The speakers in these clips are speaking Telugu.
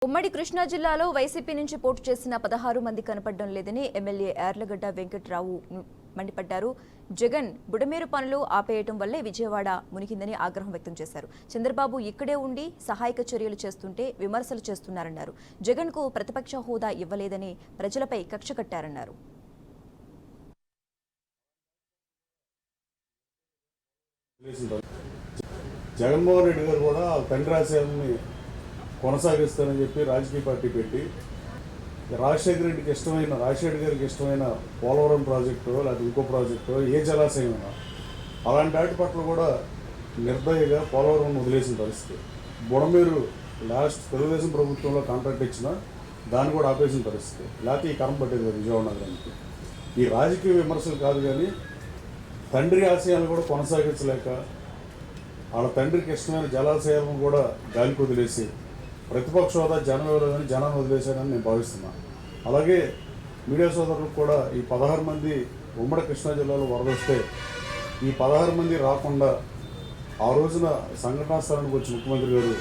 ఉమ్మడి కృష్ణా జిల్లాలో వైసీపీ నుంచి పోటీ చేసిన 16 మంది కనపడడం లేదని ఎమ్మెల్యే యార్లగడ్డ వెంకట్రావు మండిపడ్డారు. జగన్ బుడమేరు పనులు ఆపేయటం వల్లే విజయవాడ మునిగిందని ఆగ్రహం వ్యక్తం చేశారు. చంద్రబాబు ఇక్కడే ఉండి సహాయక చర్యలు చేస్తుంటే విమర్శలు చేస్తున్నారన్నారు. జగన్ కు ప్రతిపక్ష హోదా ఇవ్వలేదని ప్రజలపై కక్ష కట్టారన్నారు. జగన్మోహన్ రెడ్డి గారు కూడా తండ్రి ఆశయాలని కొనసాగిస్తానని చెప్పి రాజకీయ పార్టీ పెట్టి రాజశేఖర గారికి ఇష్టమైన పోలవరం ప్రాజెక్టు లేకపోతే ఇంకో ప్రాజెక్టు ఏ జలాశయం అలాంటి వాటి పట్ల కూడా నిర్దయగా పోలవరం వదిలేసిన పరిస్థితి. బుడమేరు లాస్ట్ తెలుగుదేశం ప్రభుత్వంలో కాంట్రాక్ట్ ఇచ్చినా దాన్ని కూడా ఆపేసిన పరిస్థితి. లేకపోతే ఈ కరం పట్టేది కదా విజయవాడ నగరానికి. ఈ రాజకీయ విమర్శలు కాదు కానీ తండ్రి ఆశయాలను కూడా కొనసాగించలేక వాళ్ళ తండ్రికి ఇష్టమైన జలాశయాలను కూడా గాలికి వదిలేసి ప్రతిపక్ష హోదా జనం ఇవ్వలేదని జనాన్ని వదిలేశారని నేను భావిస్తున్నాను. అలాగే మీడియా సోదరులకు కూడా ఈ 16 మంది ఉమ్మడి కృష్ణా జిల్లాలో వరదొస్తే ఈ 16 మంది రాకుండా ఆ రోజున సంఘటనా స్థలానికి వచ్చి ముఖ్యమంత్రి గారు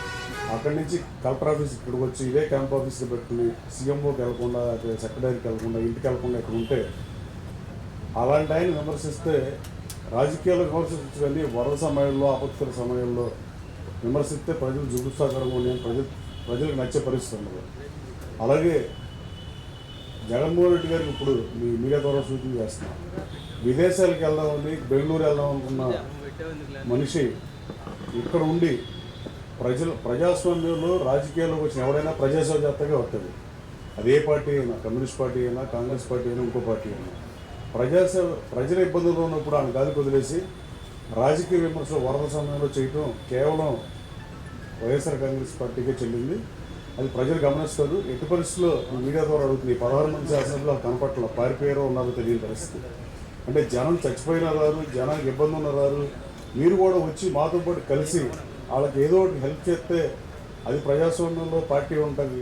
అక్కడి నుంచి కలెక్టర్ ఆఫీస్ ఇక్కడికి వచ్చి ఇదే క్యాంప్ ఆఫీస్లో పెట్టుకుని సీఎంఓకి వెళ్లకుండా సెక్రటరీకి వెళ్లకుండా ఇంటికి వెళ్లకుండా ఇక్కడ ఉంటే అలాంటి ఆయన విమర్శిస్తే రాజకీయాలు విమర్శించండి. వరద సమయంలో ఆపత్కర సమయంలో విమర్శిస్తే ప్రజలు జుగుప్సాకరంగా ఉండే ప్రజలకు నచ్చే పరిస్థితి ఉండదు. అలాగే జగన్మోహన్ రెడ్డి గారికి ఇప్పుడు మీ మీడియా ద్వారా సూచన చేస్తున్నాం. విదేశాలకు వెళ్దామని బెంగళూరు వెళ్దాం అనుకున్న మనిషి ఇక్కడ ఉండి ప్రజాస్వామ్యంలో రాజకీయాల్లోకి వచ్చిన ఎవరైనా ప్రజాస్వామ్యతగా వస్తుంది. అదే పార్టీ అయినా, కమ్యూనిస్ట్ పార్టీ అయినా, కాంగ్రెస్ పార్టీ అయినా, ఇంకో పార్టీ అయినా ప్రజల ఇబ్బందుల్లో ఉన్నప్పుడు ఆమె గాలికి వదిలేసి రాజకీయ విమర్శలు వరద సమయంలో చేయటం కేవలం వైఎస్ఆర్ కాంగ్రెస్ పార్టీకే చెల్లింది. అది ప్రజలు గమనిస్తారు. ఎట్టి పరిస్థితుల్లో మీడియా ద్వారా అడుగుతుంది. 16 మంది శాసనసభ్యులు పనపట్ల పారిపోయారో ఉన్నారో తెలియని పరిస్థితి. అంటే జనం చచ్చిపోయినా రారు, జనానికి ఇబ్బంది ఉన్న రారు. మీరు కూడా వచ్చి మాతో పాటు కలిసి వాళ్ళకి ఏదో ఒకటి హెల్ప్ చేస్తే అది ప్రజాస్వామ్యంలో పార్టీ ఉంటుంది.